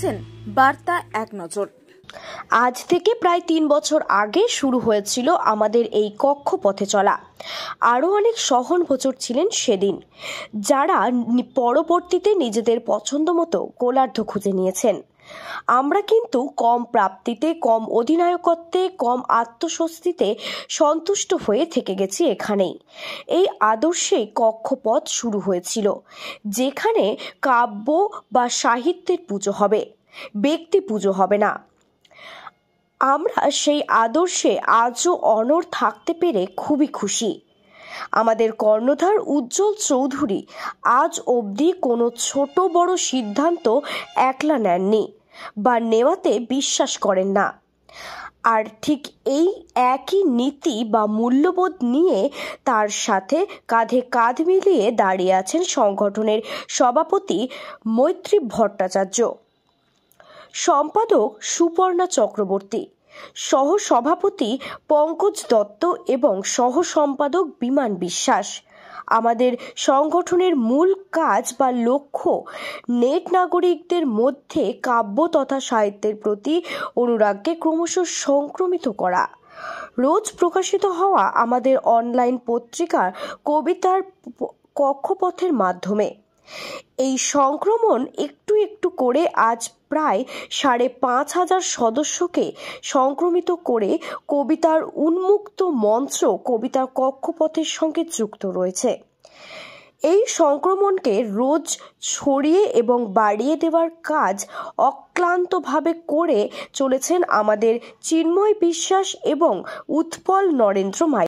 দেখছেন বার্তা এক নজর। আজ থেকে প্রায় ৩ বছর আগে শুরু হয়েছিল আমাদের এই কক্ষপথে চলা। আরও অনেক সহনভোচর ছিলেন সেদিন, যারা পরবর্তীতে নিজেদের পছন্দ মতো গোলার্ধ খুঁজে নিয়েছেন। আমরা কিন্তু কম প্রাপ্তিতে, কম অধিনায়কত্বে, কম আত্মস্বস্তিতে সন্তুষ্ট হয়ে থেকে গেছি এখানেই। এই আদর্শে কক্ষপথ শুরু হয়েছিল, যেখানে কাব্য বা সাহিত্যের পুজো হবে, ব্যক্তি পুজো হবে না। আমরা সেই আদর্শে আজও অনড় থাকতে পেরে খুবই খুশি। আমাদের কর্ণধার উজ্জ্বল চৌধুরী আজ অবধি কোনো ছোট বড় সিদ্ধান্ত একলা নেননি বা নেওয়াতে বিশ্বাস করেন না। আর ঠিক এই একই নীতি বা মূল্যবোধ নিয়ে তার সাথে কাঁধে কাঁধ মিলিয়ে দাঁড়িয়ে আছেন সংগঠনের সভাপতি মৈত্রী ভট্টাচার্য, সম্পাদক সুপর্ণা চক্রবর্তী, সহ সভাপতি পঙ্কজ দত্ত এবং সহ সম্পাদক বিমান বিশ্বাস। আমাদের সংগঠনের মূল কাজ বা লক্ষ্য নেট নাগরিকদের মধ্যে কাব্য তথা সাহিত্যের প্রতি অনুরাগকে ক্রমশ সংক্রমিত করা। রোজ প্রকাশিত হওয়া আমাদের অনলাইন পত্রিকার কবিতার কক্ষপথের মাধ্যমে এই সংক্রমণ একটু একটু করে আজ প্রায় ৫,৫০০ সদস্যকে সংক্রমিত করে কবিতার উন্মুক্ত মঞ্চ কবিতার কক্ষপথের সঙ্গে যুক্ত রয়েছে। এই সংক্রমণকে রোজ ছড়িয়ে এবং বাড়িয়ে দেওয়ার কাজ অক্লান্তভাবে করে চলেছেন আমাদের চিন্ময় বিশ্বাস এবং উৎপল নরেন্দ্র মাই।